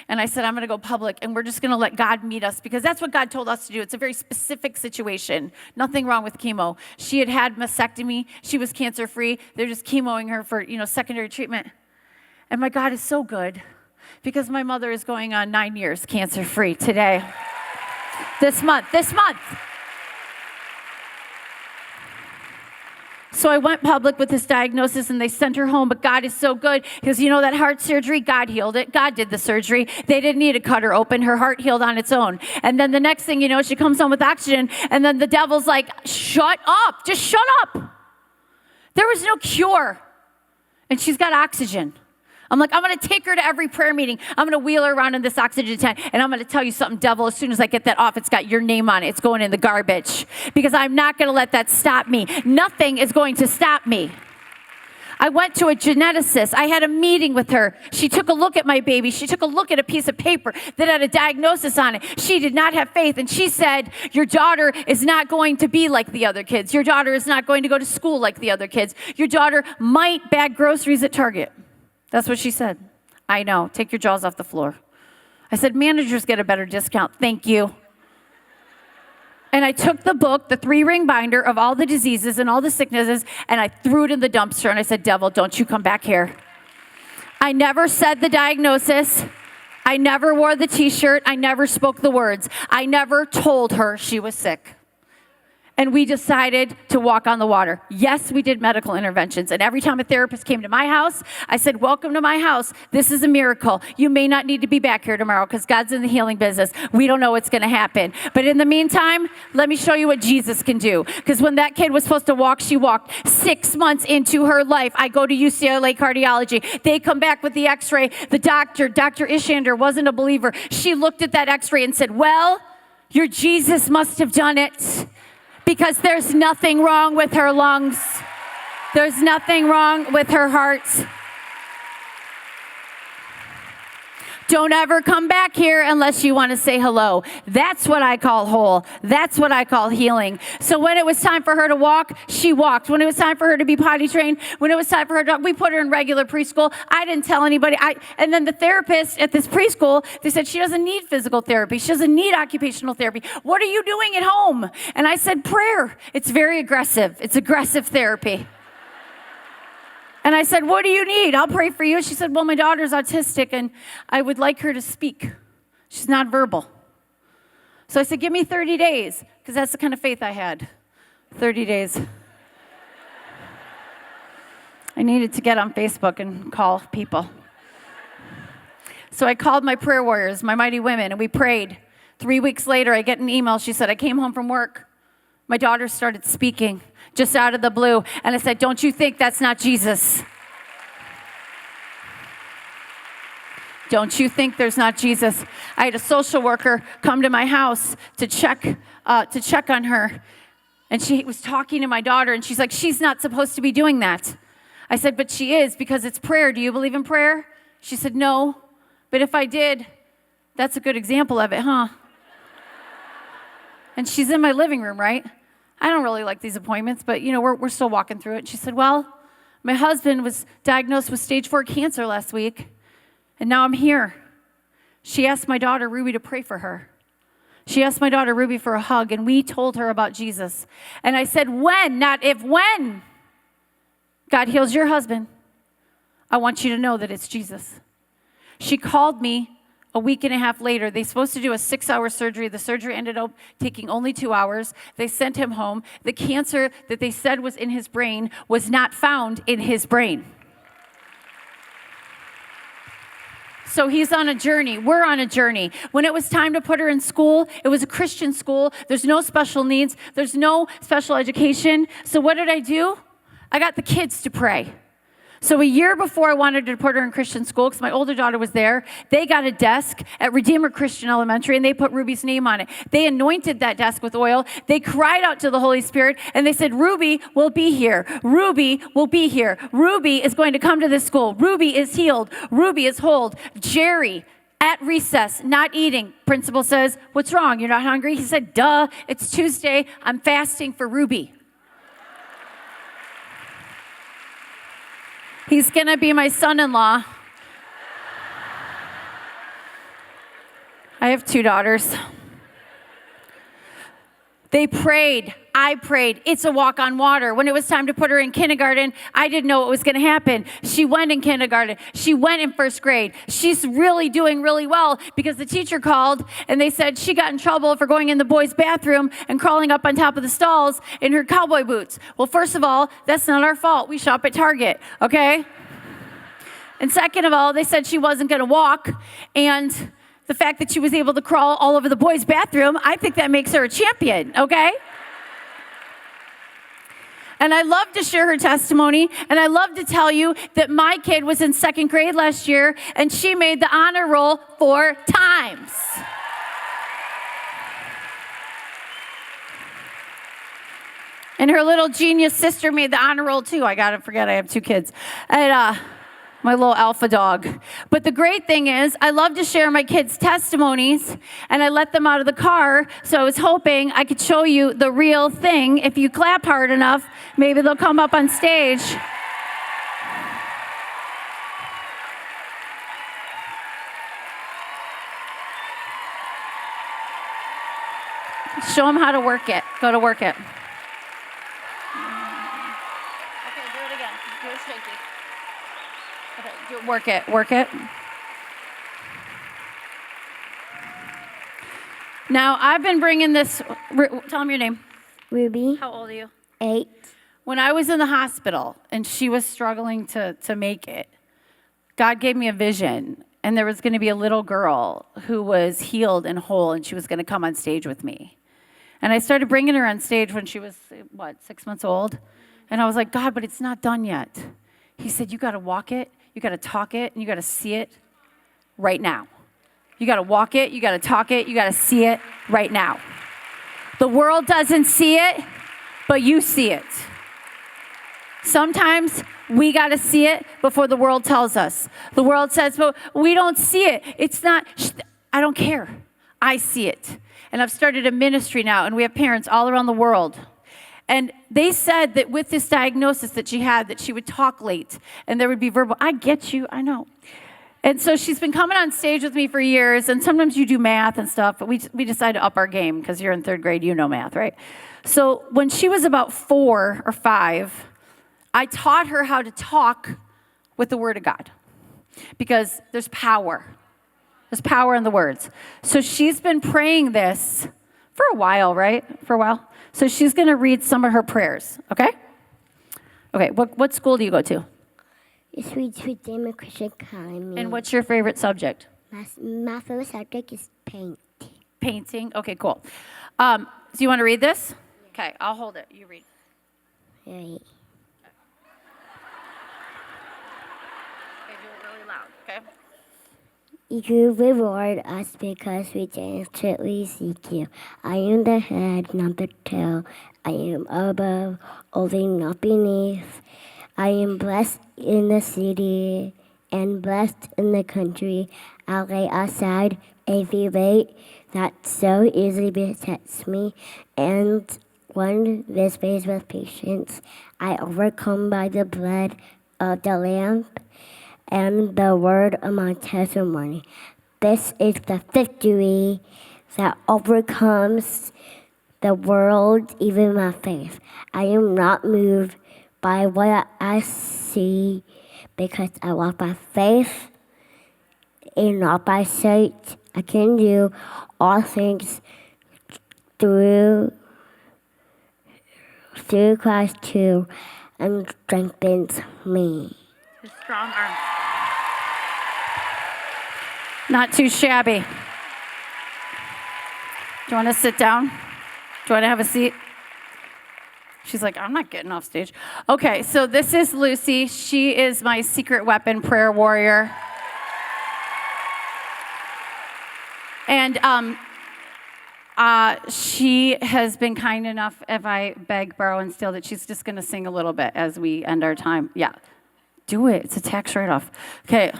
And I said, I'm going to go public, and we're just going to let God meet us, because that's what God told us to do. It's a very specific situation. Nothing wrong with chemo. She had had mastectomy. She was cancer-free. They're just chemoing her for, secondary treatment. And my God is so good, because my mother is going on 9 years cancer-free today. This month. So I went public with this diagnosis, and they sent her home, but God is so good, because that heart surgery, God healed it. God did the surgery. They didn't need to cut her open. Her heart healed on its own. And then the next thing you know, she comes home with oxygen, and then the devil's like, shut up. Just shut up. There was no cure. And she's got oxygen. I'm like, I'm going to take her to every prayer meeting. I'm going to wheel her around in this oxygen tent, and I'm going to tell you something, devil, as soon as I get that off, it's got your name on it. It's going in the garbage, because I'm not going to let that stop me. Nothing is going to stop me. I went to a geneticist. I had a meeting with her. She took a look at my baby. She took a look at a piece of paper that had a diagnosis on it. She did not have faith, and she said, your daughter is not going to be like the other kids. Your daughter is not going to go to school like the other kids. Your daughter might bag groceries at Target. That's what she said. I know. Take your jaws off the floor. I said, managers get a better discount. Thank you. And I took the book, the 3-ring binder of all the diseases and all the sicknesses, and I threw it in the dumpster, and I said, devil, don't you come back here. I never said the diagnosis. I never wore the T-shirt. I never spoke the words. I never told her she was sick. And we decided to walk on the water. Yes, we did medical interventions. And every time a therapist came to my house, I said, welcome to my house. This is a miracle. You may not need to be back here tomorrow, because God's in the healing business. We don't know what's going to happen. But in the meantime, let me show you what Jesus can do. Because when that kid was supposed to walk, she walked. 6 months into her life, I go to UCLA cardiology. They come back with the x-ray. The doctor, Dr. Ishander, wasn't a believer. She looked at that x-ray and said, well, your Jesus must have done it. Because there's nothing wrong with her lungs. There's nothing wrong with her heart. Don't ever come back here unless you want to say hello. That's what I call whole. That's what I call healing. So when it was time for her to walk, she walked. When it was time for her to be potty trained, when it was time for her to, we put her in regular preschool. I didn't tell anybody. And then the therapist at this preschool, they said she doesn't need physical therapy. She doesn't need occupational therapy. What are you doing at home? And I said, prayer. It's very aggressive. It's aggressive therapy. And I said, what do you need? I'll pray for you. She said, well, my daughter's autistic, and I would like her to speak. She's nonverbal. So I said, give me 30 days, because that's the kind of faith I had. 30 days. I needed to get on Facebook and call people. So I called my prayer warriors, my mighty women, and we prayed. 3 weeks later, I get an email. She said, I came home from work. My daughter started speaking. Just out of the blue. And I said, don't you think that's not Jesus? Don't you think there's not Jesus? I had a social worker come to my house to check on her. And she was talking to my daughter, and she's like, she's not supposed to be doing that. I said, but she is, because it's prayer. Do you believe in prayer? She said, no. But if I did, that's a good example of it, huh? And she's in my living room, right? I don't really like these appointments, but, we're still walking through it. And she said, well, my husband was diagnosed with stage 4 cancer last week, and now I'm here. She asked my daughter, Ruby, to pray for her. She asked my daughter, Ruby, for a hug, and we told her about Jesus. And I said, when, not if, when God heals your husband, I want you to know that it's Jesus. She called me A week and a half later, they're supposed to do a 6-hour surgery. The surgery ended up taking only 2 hours. They sent him home. The cancer that they said was in his brain was not found in his brain. So he's on a journey. We're on a journey. When it was time to put her in school, it was a Christian school. There's no special needs. There's no special education. So what did I do? I got the kids to pray. So a year before I wanted to put her in Christian school, because my older daughter was there, they got a desk at Redeemer Christian Elementary, and they put Ruby's name on it. They anointed that desk with oil. They cried out to the Holy Spirit, and they said, Ruby will be here. Ruby will be here. Ruby is going to come to this school. Ruby is healed. Ruby is whole. Jerry, at recess, not eating. Principal says, what's wrong? You're not hungry? He said, duh, it's Tuesday. I'm fasting for Ruby. He's going to be my son-in-law. I have 2 daughters. They prayed. I prayed. It's a walk on water. When it was time to put her in kindergarten, I didn't know what was going to happen. She went in kindergarten. She went in 1st grade. She's really doing really well because the teacher called and they said she got in trouble for going in the boys' bathroom and crawling up on top of the stalls in her cowboy boots. Well, first of all, that's not our fault. We shop at Target, okay? And second of all, they said she wasn't going to walk, and the fact that she was able to crawl all over the boys' bathroom, I think that makes her a champion, okay? And I love to share her testimony, and I love to tell you that my kid was in 2nd grade last year, and she made the honor roll 4 times. And her little genius sister made the honor roll too. I gotta forget I have 2 kids. And my little alpha dog. But the great thing is, I love to share my kids' testimonies, and I let them out of the car, so I was hoping I could show you the real thing. If you clap hard enough, maybe they'll come up on stage. Show them how to work it. Go to work it. Okay, do it again. Do it shaky. Okay, work it, work it. Now, I've been bringing this, tell them your name. Ruby. How old are you? 8. When I was in the hospital and she was struggling to make it, God gave me a vision, and there was going to be a little girl who was healed and whole, and she was going to come on stage with me. And I started bringing her on stage when she was, 6 months old? And I was like, God, but it's not done yet. He said, you got to walk it, you got to talk it, and you got to see it right now. You got to walk it, you got to talk it, you got to see it right now. The world doesn't see it, but you see it. Sometimes we got to see it before the world tells us. The world says, but we don't see it. It's not, I don't care. I see it. And I've started a ministry now, and we have parents all around the world. And they said that with this diagnosis that she had, that she would talk late, and there would be verbal, I get you, I know. And so she's been coming on stage with me for years, and sometimes you do math and stuff, but we decided to up our game, because you're in 3rd grade, you know math, right? So when she was about 4 or 5, I taught her how to talk with the Word of God, because there's power. There's power in the words. So she's been praying this for a while, right? For a while. So she's going to read some of her prayers, okay? Okay, what school do you go to? It's Redeemer Christian Academy. And what's your favorite subject? My favorite subject is paint. Painting? Okay, cool. Do you want to read this? Okay, I'll hold it. You read. Right. Okay, do it really loud, okay? You reward us because we diligently seek you. I am the head, not the tail. I am above, only not beneath. I am blessed in the city and blessed in the country. I lay aside every weight that so easily besets me, and run this race with patience. I overcome by the blood of the Lamb and the word of my testimony. This is the victory that overcomes the world, even my faith. I am not moved by what I see, because I walk by faith and not by sight. I can do all things through Christ who strengthens me. His strong arm. Not too shabby. Do you want to sit down? Do you want to have a seat? She's like, I'm not getting off stage. Okay, so this is Lucy. She is my secret weapon prayer warrior. And she has been kind enough, if I beg, borrow, and steal, that she's just going to sing a little bit as we end our time. Yeah, do it. It's a tax write-off. Okay.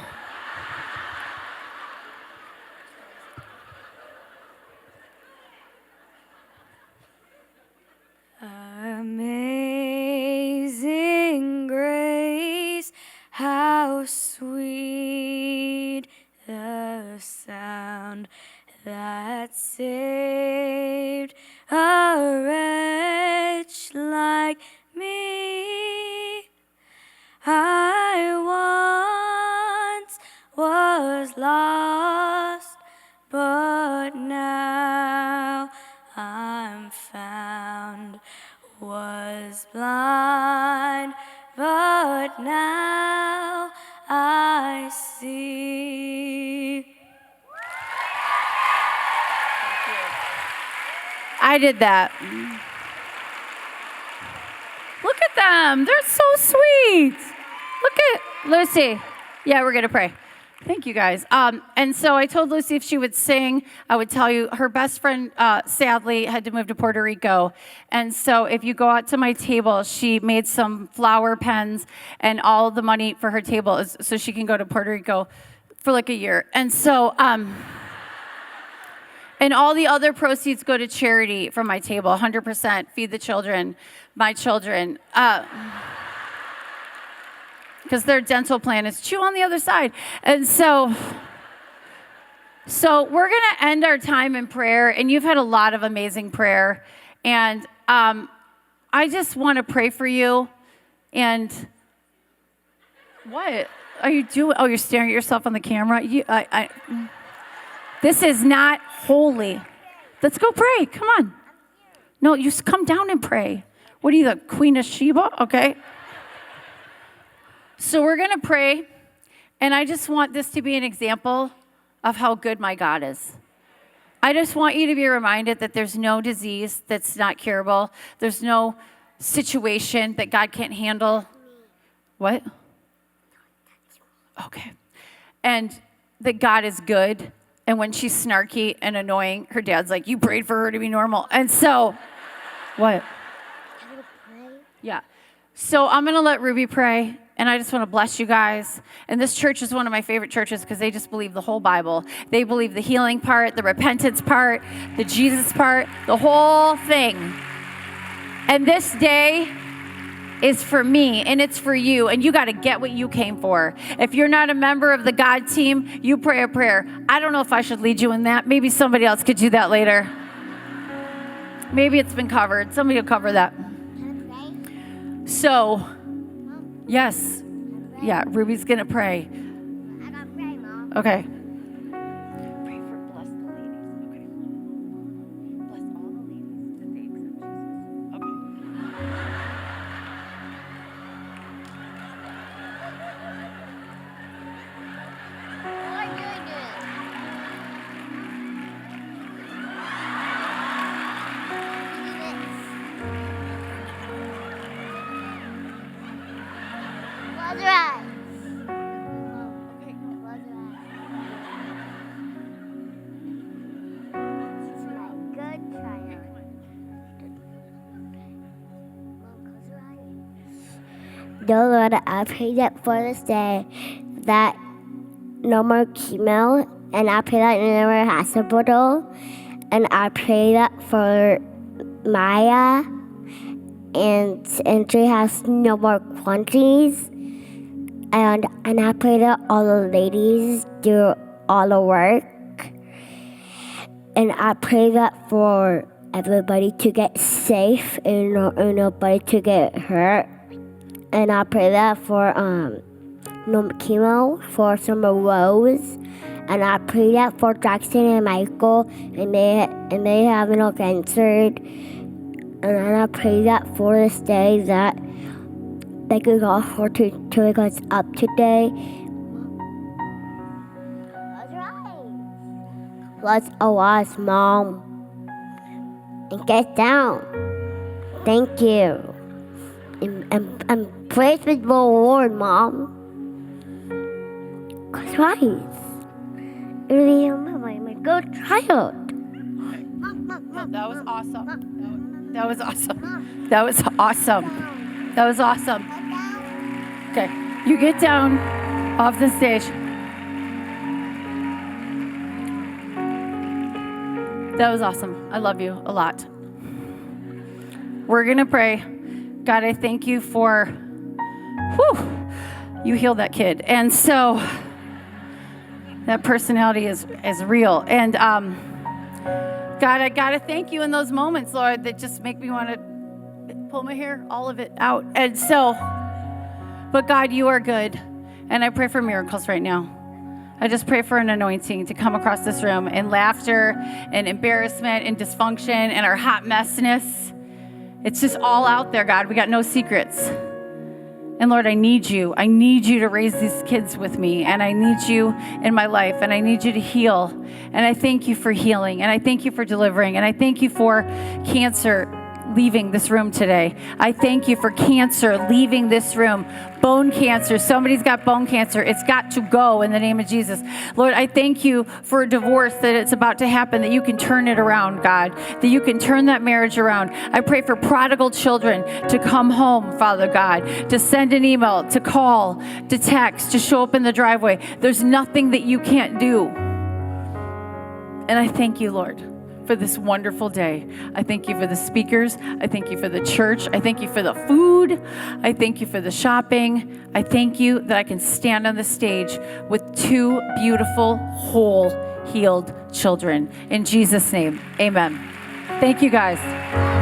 Amazing grace, how sweet the sound that saved a wretch like me. I once was lost, but now I'm found. Was blind, but now I see. I did that. Look at them. They're so sweet. Look at Lucy. Yeah, we're going to pray. Thank you, guys. And so I told Lucy if she would sing, I would tell you her best friend, sadly, had to move to Puerto Rico. And so if you go out to my table, she made some flower pens, and all the money for her table is so she can go to Puerto Rico for like a year. And so, and all the other proceeds go to charity from my table, 100%, feed the children, my children. Because their dental plan is chew on the other side. And so we're going to end our time in prayer, and you've had a lot of amazing prayer. And I just want to pray for you. And what are you doing? Oh, you're staring at yourself on the camera? This is not holy. Let's go pray. Come on. No, you come down and pray. What are you, the Queen of Sheba? Okay. So we're going to pray, and I just want this to be an example of how good my God is. I just want you to be reminded that there's no disease that's not curable. There's no situation that God can't handle. What? Okay. And that God is good, and when she's snarky and annoying, her dad's like, you prayed for her to be normal. And so, what? Yeah. So I'm going to let Ruby pray. And I just want to bless you guys. And this church is one of my favorite churches because they just believe the whole Bible. They believe the healing part, the repentance part, the Jesus part, the whole thing. And this day is for me, and it's for you. And you got to get what you came for. If you're not a member of the God team, you pray a prayer. I don't know if I should lead you in that. Maybe somebody else could do that later. Maybe it's been covered. Somebody will cover that. So... yes. Yeah, Ruby's going to pray. I gotta pray, Mom. Okay. Pray for bless the ladies. Okay. Bless all the ladies that they accept Jesus. Okay. Why are you doing this? Close your eyes. Okay, close your eyes. This is my good trial. Close your eyes. Dear Lord, I pray that for this day that no more chemo, and I pray that no more hospital, and I pray that for Maya, and she has no more quantities. And I pray that all the ladies do all the work. And I pray that for everybody to get safe and nobody to get hurt. And I pray that for no chemo for Summer Rose And I pray that for Jackson and Michael, and they have no cancer. And then I pray that for this day that they could go for to wake us up today. That's right. Let's ask Mom and get down. Thank you. And praise the Lord, Mom. That's right. Really, I'm a good child. That was awesome. That was awesome. That was awesome. That was awesome. Okay, you get down off the stage. That was awesome. I love you a lot. We're going to pray. God, I thank you for, you healed that kid. And so that personality is real. And God, I got to thank you in those moments, Lord, that just make me want to pull my hair, all of it out. And so, but God, you are good. And I pray for miracles right now. I just pray for an anointing to come across this room, and laughter and embarrassment and dysfunction and our hot messness. It's just all out there, God. We got no secrets. And Lord, I need you. I need you to raise these kids with me. And I need you in my life. And I need you to heal. And I thank you for healing. And I thank you for delivering. And I thank you for cancer leaving this room today. I thank you for cancer leaving this room. Bone cancer. Somebody's got bone cancer. It's got to go in the name of Jesus. Lord, I thank you for a divorce that it's about to happen, that you can turn it around, God, that you can turn that marriage around. I pray for prodigal children to come home, Father God, to send an email, to call, to text, to show up in the driveway. There's nothing that you can't do. And I thank you, Lord, for this wonderful day. I thank you for the speakers. I thank you for the church. I thank you for the food. I thank you for the shopping. I thank you that I can stand on the stage with two beautiful, whole, healed children. In Jesus' name, amen. Thank you, guys.